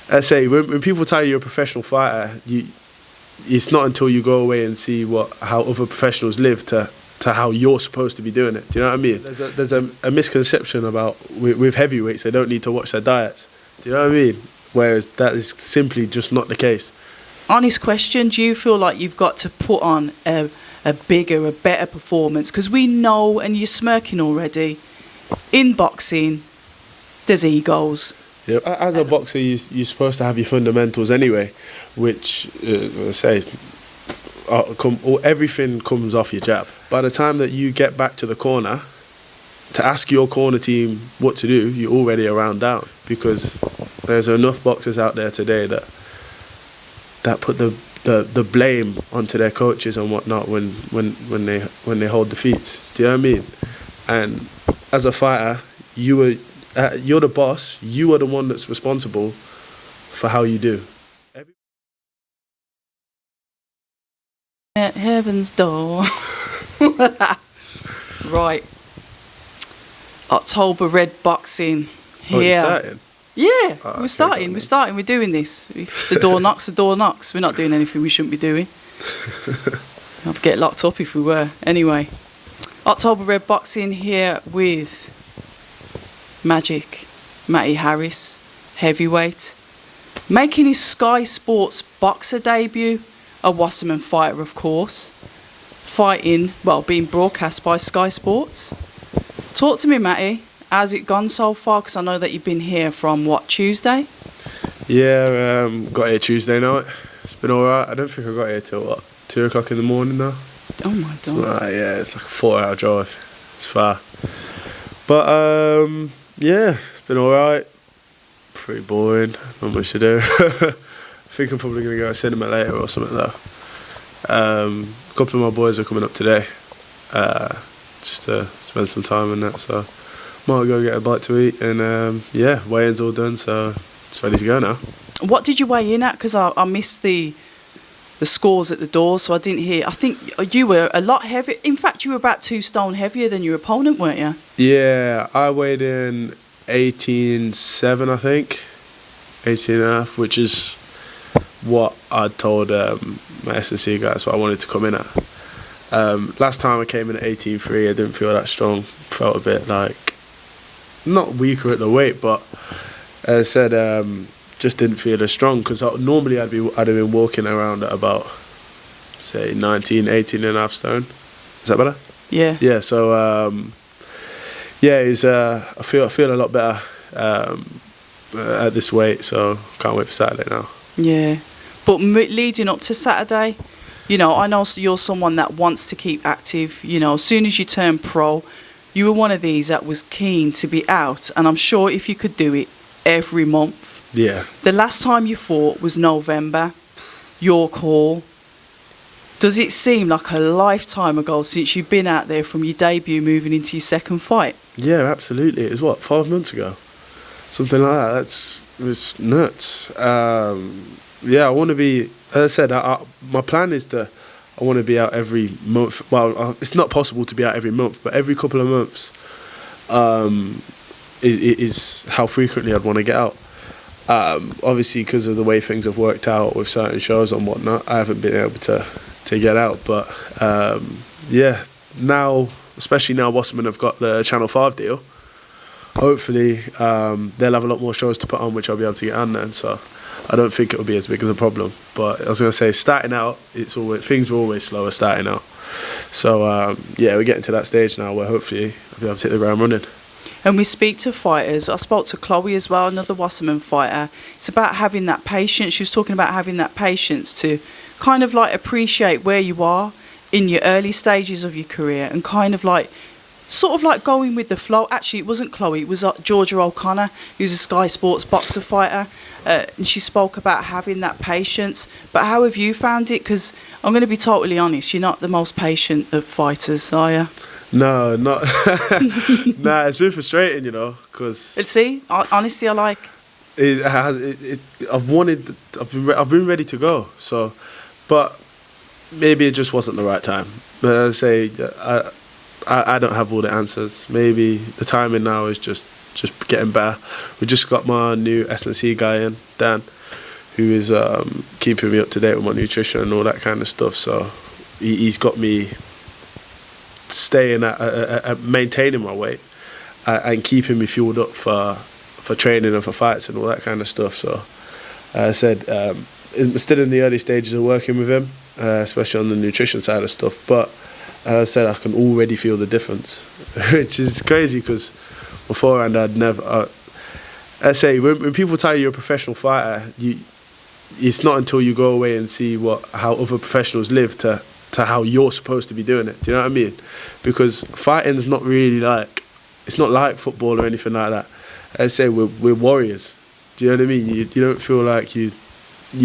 I say when people tell you you're a professional fighter, it's not until you go away and see how other professionals live to how you're supposed to be doing it. Do you know what I mean? There's a misconception about with heavyweights, they don't need to watch their diets. Do you know what I mean? Whereas that is simply just not the case. Honest question, do you feel like you've got to put on a better performance? Because we know, and you're smirking already, in boxing, there's egos. Yep. As a boxer, you're supposed to have your fundamentals anyway, which, everything comes off your jab. By the time that you get back to the corner, to ask your corner team what to do, you're already a round down, because there's enough boxers out there today that put the blame onto their coaches and whatnot when they hold defeats. Do you know what I mean? And as a fighter, you're the boss. You are the one that's responsible for how you do. At heaven's door. Right. October Red Boxing. Here. Oh, you're starting? Yeah, we're starting. We're starting. We're doing this. If the door knocks, the door knocks. We're not doing anything we shouldn't be doing. I'd get locked up if we were. Anyway, October Red Boxing here with Matty Harris, heavyweight, making his Sky Sports boxer debut. A Wasserman fighter, of course. Being broadcast by Sky Sports. Talk to me, Matty. How's it gone so far? Because I know that you've been here from, Tuesday? Yeah, got here Tuesday night. It's been alright. I don't think I got here till, 2 o'clock in the morning now. Oh my God. It's like a 4-hour drive. It's far. But, it's been alright. Pretty boring. Not much to do. I think I'm probably going to go to cinema later or something though. A couple of my boys are coming up today, just to spend some time and that, so might go get a bite to eat, and weigh-in's all done, so it's ready to go now. What did you weigh in at? Because I missed the scores at the door, so I didn't hear. I think you were a lot heavier. In fact, you were about 2 stone heavier than your opponent, weren't you? Yeah, I weighed in 18.7, I think, 18.5, which is what I told my S&C guys what I wanted to come in at. Last time I came in at 18.3, I didn't feel that strong. Felt a bit like, not weaker at the weight, but as I said, just didn't feel as strong, because normally I'd have been walking around at about, say, 19, 18 and a half stone. Is that better? Yeah. Yeah, so, I feel a lot better at this weight, so can't wait for Saturday now. Yeah. But leading up to Saturday, I know you're someone that wants to keep active. As soon as you turn pro, you were one of these that was keen to be out. And I'm sure if you could do it every month. Yeah. The last time you fought was November, York Hall. Does it seem like a lifetime ago since you've been out there from your debut moving into your second fight? Yeah, absolutely. It was, 5 months ago? Something like that. It was nuts. I want to be, as I said, my plan is I want to be out every month. Well, it's not possible to be out every month, but every couple of months is how frequently I'd want to get out. Obviously, because of the way things have worked out with certain shows and whatnot, I haven't been able to get out. But now, especially now Wasserman have got the Channel 5 deal, hopefully they'll have a lot more shows to put on, which I'll be able to get on then. So I don't think it'll be as big as a problem. But I was going to say, starting out, things are always slower starting out. So we're getting to that stage now where hopefully I'll be able to hit the ground running. And we speak to fighters. I spoke to Chloe as well, another Wasserman fighter. It's about having that patience. She was talking about having that patience to kind of like appreciate where you are in your early stages of your career, and kind of like sort of like going with the flow. Actually, it wasn't Chloe, it was Georgia O'Connor, who's a Sky Sports boxer fighter, and she spoke about having that patience. But how have you found it? Because I'm going to be totally honest, you're not the most patient of fighters, are you? No, not. Nah, it's been frustrating, because. See, honestly, I like. I've been ready to go. So, but maybe it just wasn't the right time. But I say, I don't have all the answers. Maybe the timing now is just just getting better. We just got my new S&C guy in, Dan, who is keeping me up to date with my nutrition and all that kind of stuff. So he's got me staying at maintaining my weight and keeping me fueled up for training and for fights and all that kind of stuff. So I said, I'm still in the early stages of working with him, especially on the nutrition side of stuff. But as I said, I can already feel the difference, which is crazy because beforehand I'd never. I say when people tell you you're a professional fighter, it's not until you go away and see how other professionals live to how you're supposed to be doing it. Do you know what I mean? Because fighting's not really it's not like football or anything like that. I say we're warriors. Do you know what I mean? You don't feel like you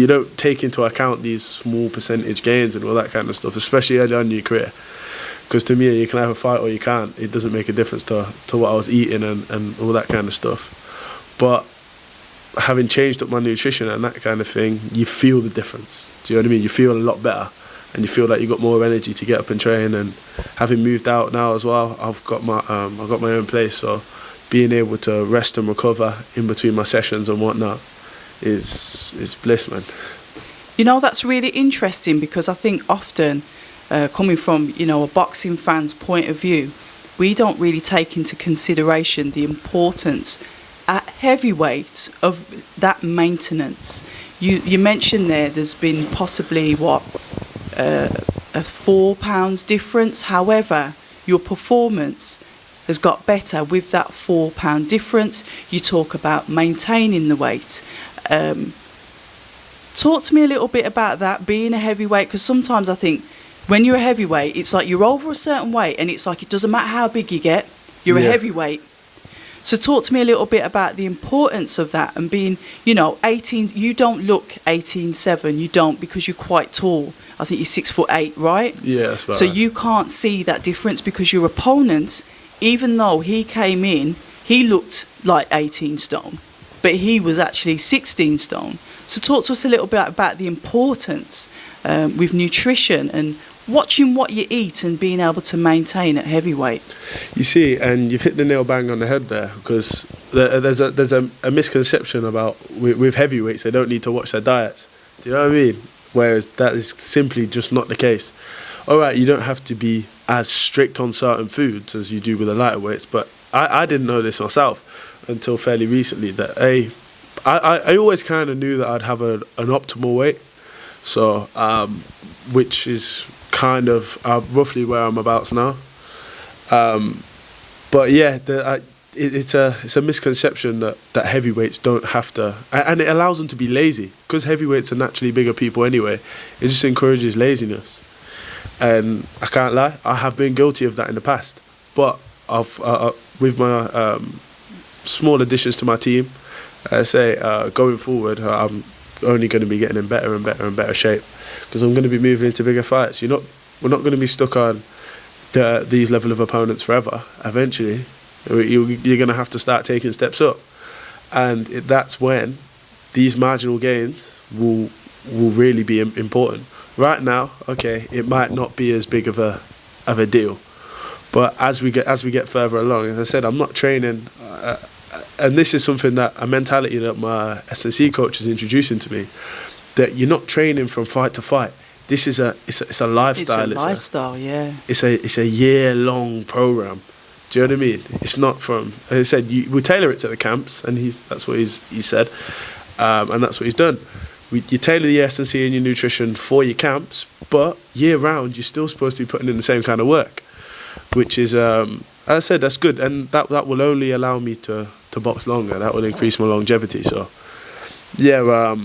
don't take into account these small percentage gains and all that kind of stuff, especially early on in your career. Because to me, you can either fight or you can't. It doesn't make a difference to what I was eating and all that kind of stuff. But having changed up my nutrition and that kind of thing, you feel the difference. Do you know what I mean? You feel a lot better, and you feel like you've got more energy to get up and train. And having moved out now as well, I've got my own place, so being able to rest and recover in between my sessions and whatnot is bliss, man. You know, that's really interesting, because I think often, coming from, a boxing fan's point of view, we don't really take into consideration the importance at heavyweight of that maintenance. You mentioned there's been possibly a 4 pounds difference. However, your performance has got better with that 4 pound difference. You talk about maintaining the weight. Talk to me a little bit about that, being a heavyweight, because sometimes I think when you're a heavyweight, it's like you're over a certain weight and it's like it doesn't matter how big you get, you're a heavyweight. So talk to me a little bit about the importance of that and being, 18, you don't look 18'7", you don't, because you're quite tall. I think you're 6'8", right? Yeah, that's about So right. you can't see that difference, because your opponent, even though he came in, he looked like 18 stone, but he was actually 16 stone. So talk to us a little bit about the importance with nutrition and watching what you eat and being able to maintain at heavyweight. You see, and you've hit the nail bang on the head there, because there's a misconception about with heavyweights, they don't need to watch their diets. Do you know what I mean? Whereas that is simply just not the case. All right, you don't have to be as strict on certain foods as you do with the lighter weights, but I didn't know this myself until fairly recently, that I always kind of knew that I'd have an optimal weight, so which is kind of roughly where I'm about now. But yeah, it's a misconception that heavyweights don't have to, and it allows them to be lazy, because heavyweights are naturally bigger people anyway. It just encourages laziness, and I can't lie, I have been guilty of that in the past. But with my small additions to my team, I say going forward, I'm only going to be getting in better and better and better shape, because I'm going to be moving into bigger fights. We're not going to be stuck on these level of opponents forever. Eventually, you're going to have to start taking steps up, and that's when these marginal gains will really be important. Right now, okay, it might not be as big of a deal, but as we get further along, as I said, I'm not training. And this is something a mentality that my S&C coach is introducing to me, that you're not training from fight to fight. This is it's a lifestyle. It's a lifestyle, yeah. It's a year-long program. Do you know what I mean? It's not from, as I said, we tailor it to the camps, and that's what he said, and that's what he's done. You tailor the S&C and your nutrition for your camps, but year-round, you're still supposed to be putting in the same kind of work, which is, as I said, that's good, and that will only allow me to box longer. That will increase my longevity. So, yeah,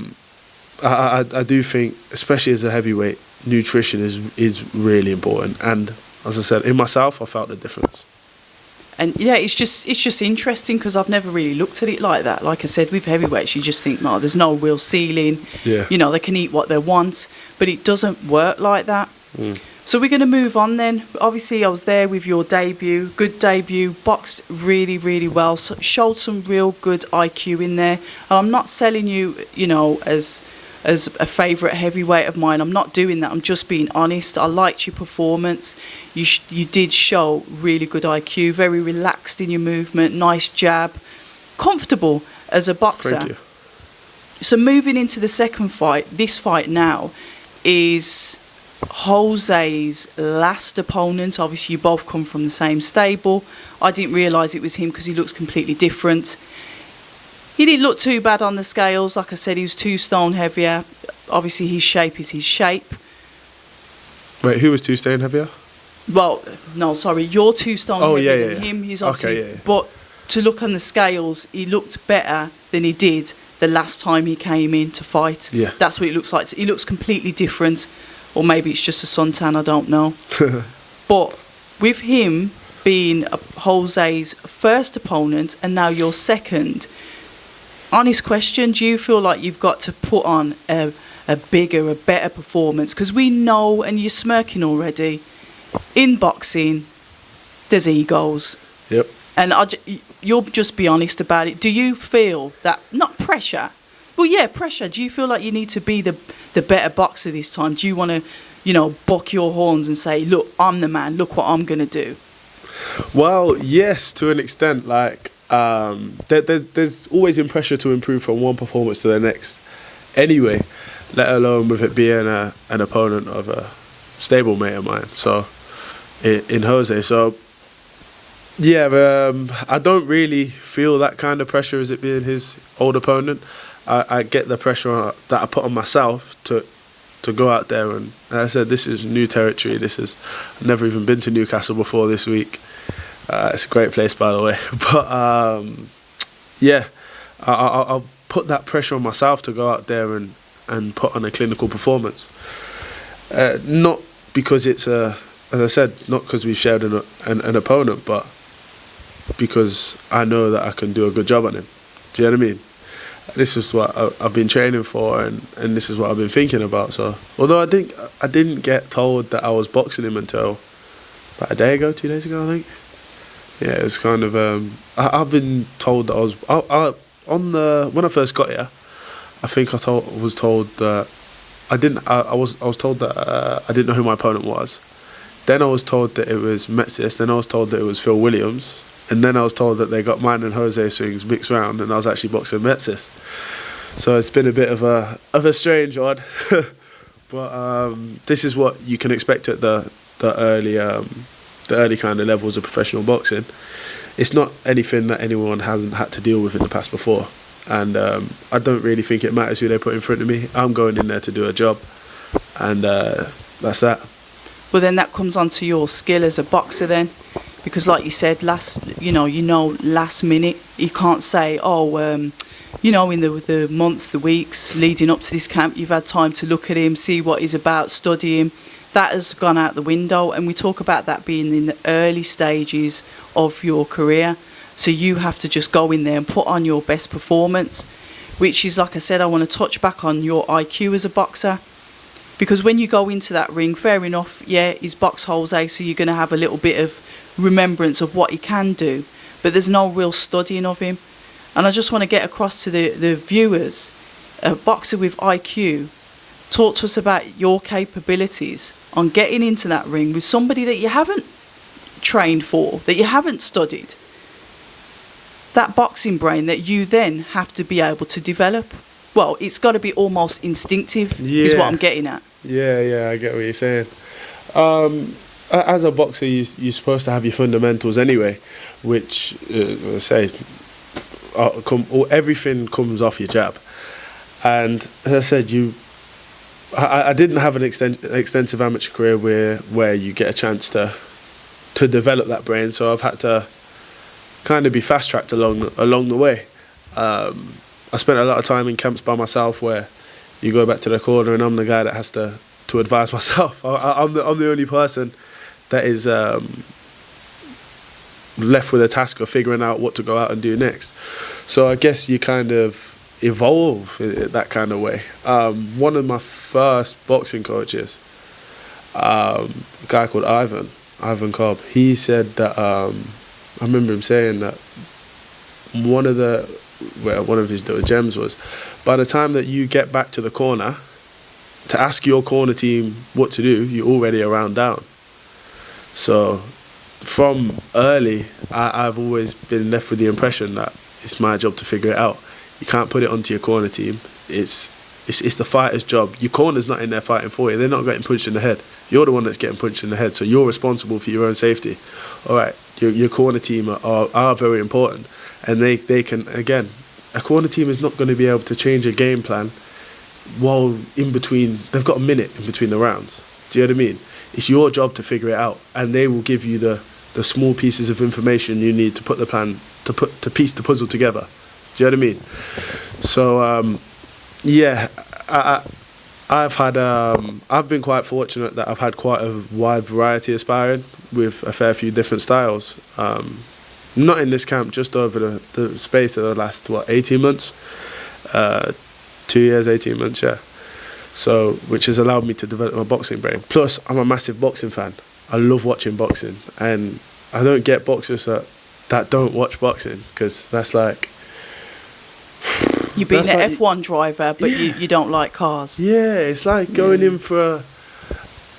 I do think, especially as a heavyweight, nutrition is really important. And as I said, in myself, I felt the difference. And yeah, it's just interesting, because I've never really looked at it like that. Like I said, with heavyweights, you just think, no, there's no real ceiling. Yeah. They can eat what they want, but it doesn't work like that. Mm. So we're going to move on then. Obviously, I was there with your debut. Good debut. Boxed really, really well. Showed some real good IQ in there. And I'm not selling you, as a favourite heavyweight of mine. I'm not doing that. I'm just being honest. I liked your performance. You did show really good IQ. Very relaxed in your movement. Nice jab. comfortable as a boxer. Thank you. So moving into the second fight, this fight now is Jose's last opponent. Obviously, you both come from the same stable. I didn't realise it was him because he looks completely different. He didn't look too bad on the scales. Like I said, he was 2 stone heavier. Obviously, his shape is his shape. Wait, who was 2 stone heavier? Well, no, sorry, you're 2 stone heavier than him. He's obviously, okay, yeah. But to look on the scales, he looked better than he did the last time he came in to fight. Yeah. That's what he looks like. He looks completely different. Or maybe it's just a suntan, I don't know. But with him being Jose's first opponent and now your second, honest question, do you feel like you've got to put on a bigger, a better performance? Because we know, and you're smirking already, in boxing, there's egos. Yep. And you'll just be honest about it. Do you feel that, not pressure, well, yeah, pressure. Do you feel like you need to be the better boxer this time? Do you want to, buck your horns and say, look, I'm the man, look what I'm going to do? Well, yes, to an extent. Like, there's always pressure to improve from one performance to the next anyway, let alone with it being an opponent of a stablemate of mine. So, in Jose. So, yeah, I don't really feel that kind of pressure as it being his old opponent. I get the pressure that I put on myself to go out there and I said, this is new territory. I've never even been to Newcastle before this week. It's a great place, by the way. But yeah, I'll put that pressure on myself to go out there and put on a clinical performance. Not because it's as I said, not because we've shared an opponent, but because I know that I can do a good job on him. Do you know what I mean? This is what I've been training for, and this is what I've been thinking about. So, although I didn't get told that I was boxing him until about 2 days ago, I think. Yeah, it was kind of. I've been told that when I first got here, I think was told that I didn't. I was told that I didn't know who my opponent was. Then I was told that it was Metsis. Then I was told that it was Phil Williams. And then I was told that they got mine and Jose swings mixed round, and I was actually boxing Metsis. So it's been a bit of a strange one, but this is what you can expect at the early kind of levels of professional boxing. It's not anything that anyone hasn't had to deal with in the past before, and I don't really think it matters who they put in front of me. I'm going in there to do a job, and that's that. Well, then that comes on to your skill as a boxer then. Because like you said, last minute, you can't say, in the months, the weeks leading up to this camp, you've had time to look at him, see what he's about, study him. That has gone out the window. And we talk about that being in the early stages of your career. So you have to just go in there and put on your best performance, which is, like I said, I want to touch back on your IQ as a boxer. Because when you go into that ring, fair enough, yeah, he's box Jose, so you're going to have a little bit of remembrance of what he can do, but there's no real studying of him. And I just want to get across to the viewers, a boxer with IQ, talk to us about your capabilities on getting into that ring with somebody that you haven't trained for, that you haven't studied. That boxing brain that you then have to be able to develop. Well, it's got to be almost instinctive, is what I'm getting at. Yeah, I get what you're saying. As a boxer, you're supposed to have your fundamentals anyway, which everything comes off your jab. And as I said, I didn't have an extensive amateur career where you get a chance to develop that brain, so I've had to kind of be fast tracked along the way. I spent a lot of time in camps by myself where you go back to the corner and I'm the guy that has to advise myself. I'm the only person that is left with a task of figuring out what to go out and do next. So I guess you kind of evolve in that kind of way. One of my first boxing coaches, a guy called Ivan Cobb, he said that, I remember him saying that one of his little gems was, by the time that you get back to the corner, to ask your corner team what to do, you're already around down. So from early, I've always been left with the impression that it's my job to figure it out. You can't put it onto your corner team. It's the fighter's job. Your corner's not in there fighting for you. They're not getting punched in the head. You're the one that's getting punched in the head, so you're responsible for your own safety. All right, your corner team are very important, and they can, again, a corner team is not going to be able to change a game plan while in between. They've got a minute in between the rounds. Do you know what I mean? It's your job to figure it out, and they will give you the small pieces of information you need to put the plan, to piece the puzzle together. Do you know what I mean? So yeah, I've been quite fortunate that I've had quite a wide variety of sparring with a fair few different styles. Not in this camp, just over the space of the last 18 months, 2 years, 18 months, yeah. So, which has allowed me to develop my boxing brain. Plus, I'm a massive boxing fan. I love watching boxing, and I don't get boxers that don't watch boxing, because that's like. You've been an F1 driver, but you don't like cars. Yeah, it's like going in for.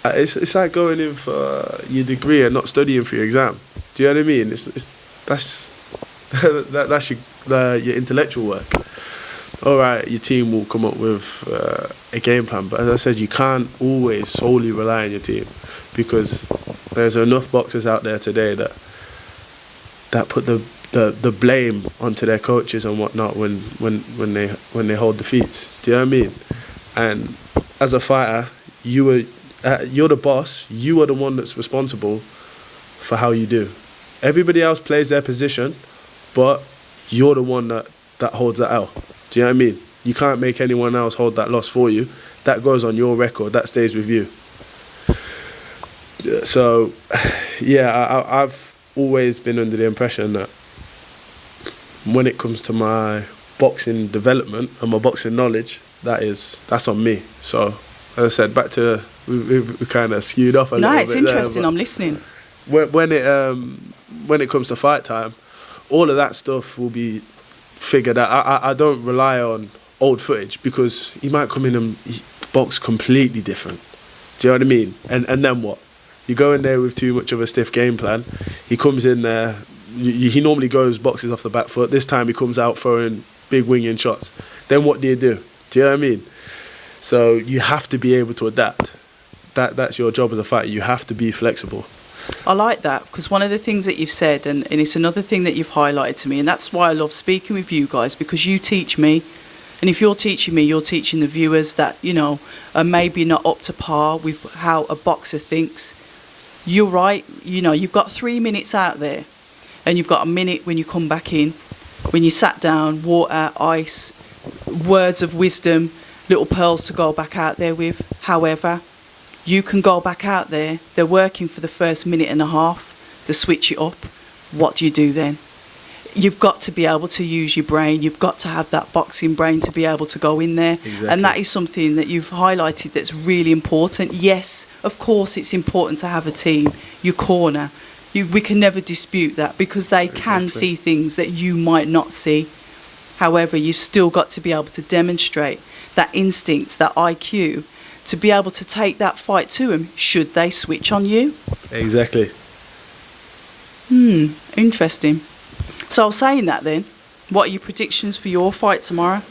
It's like going in for your degree and not studying for your exam. Do you know what I mean? That's your intellectual work. All right, your team will come up with a game plan, but as I said, you can't always solely rely on your team, because there's enough boxers out there today that put the blame onto their coaches and whatnot when they hold defeats. Do you know what I mean? And as a fighter, you're the boss. You are the one that's responsible for how you do. Everybody else plays their position, but you're the one that holds that L. Do you know what I mean? You can't make anyone else hold that loss for you. That goes on your record. That stays with you. So, yeah, I've always been under the impression that when it comes to my boxing development and my boxing knowledge, that's on me. So, as I said, back to we kind of skewed off a little bit. No, it's interesting. I'm listening. When it comes to fight time, all of that stuff will be figured out. I don't rely on old footage, because he might come in and box completely different. Do you know what I mean? And then what? You go in there with too much of a stiff game plan. He comes in there. He normally goes boxes off the back foot. This time he comes out throwing big winging shots. Then what do? Do you know what I mean? So you have to be able to adapt. That's your job as a fighter. You have to be flexible. I like that, because one of the things that you've said, and it's another thing that you've highlighted to me, and that's why I love speaking with you guys, because you teach me, and if you're teaching me, you're teaching the viewers that, are maybe not up to par with how a boxer thinks. You're right, you've got 3 minutes out there, and you've got a minute when you come back in, when you sat down, water, ice, words of wisdom, little pearls to go back out there with. However, you can go back out there, they're working for the first minute and a half, they switch it up. What do you do then? You've got to be able to use your brain. You've got to have that boxing brain to be able to go in there. Exactly. And that is something that you've highlighted that's really important. Yes, of course, it's important to have a team, your corner. We can never dispute that, because they can see things that you might not see. However, you've still got to be able to demonstrate that instinct, that IQ, to be able to take that fight to them should they switch on you. Exactly. Interesting. So saying that then, what are your predictions for your fight tomorrow?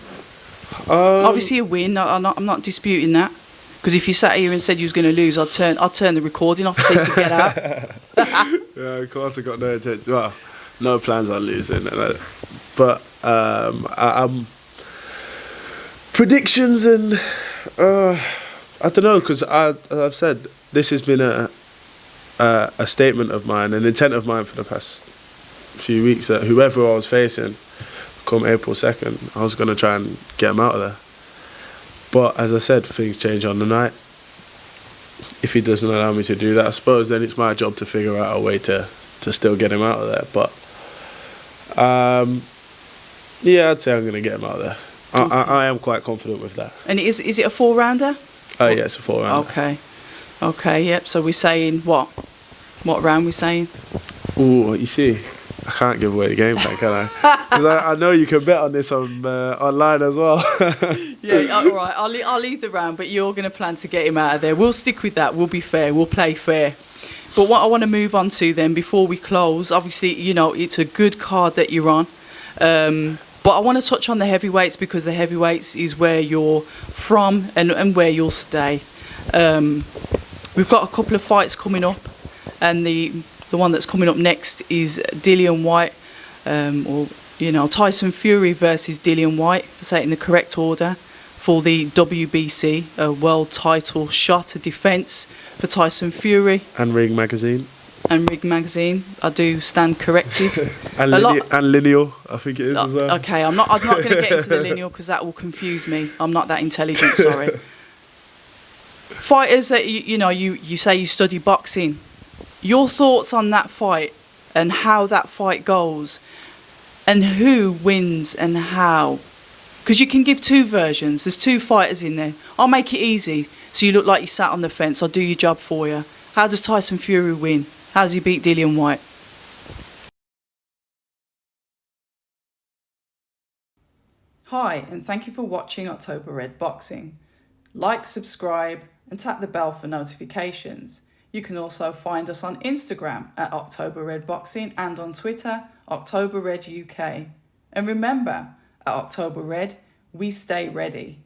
Obviously a win. I'm not disputing that, because if you sat here and said you was going to lose, I'd turn the recording off to get out. Yeah, of course I got no intention. Well, no plans on losing. But I'm predictions, and I don't know, because I've said this has been a statement of mine, an intent of mine for the past few weeks, that whoever I was facing come April 2nd, I was going to try and get him out of there. But as I said, things change on the night. If he doesn't allow me to do that, I suppose then it's my job to figure out a way to still get him out of there. But yeah, I'd say I'm going to get him out of there. I am quite confident with that. And is it a 4-rounder? Oh yeah, it's a 4-rounder. Okay, yep. So we're saying what? What round we saying? Ooh, you see, I can't give away the game plan, can I? Because I know you can bet on this online as well. Yeah, all right. I'll leave the round, but you're going to plan to get him out of there. We'll stick with that. We'll be fair. We'll play fair. But what I want to move on to then, before we close, obviously, it's a good card that you're on. But I want to touch on the heavyweights because the heavyweights is where you're from and where you'll stay. We've got a couple of fights coming up, and the one that's coming up next is Dillian Whyte, Tyson Fury versus Dillian Whyte, if I say it in the correct order, for the WBC, a world title shot, a defence for Tyson Fury. And Ring Magazine. I do stand corrected. and lineal, I think it is as well. Okay, I'm not going to get into the lineal because that will confuse me. I'm not that intelligent, sorry. Fighters that you say you study boxing. Your thoughts on that fight and how that fight goes, and who wins and how? Because you can give two versions. There's two fighters in there. I'll make it easy so you look like you sat on the fence. I'll do your job for you. How does Tyson Fury win? How does he beat Dillian Whyte? Hi, and thank you for watching October Red Boxing. Like, subscribe, and tap the bell for notifications. You can also find us on Instagram at October Red Boxing and on Twitter, October Red UK. And remember, at October Red, we stay ready.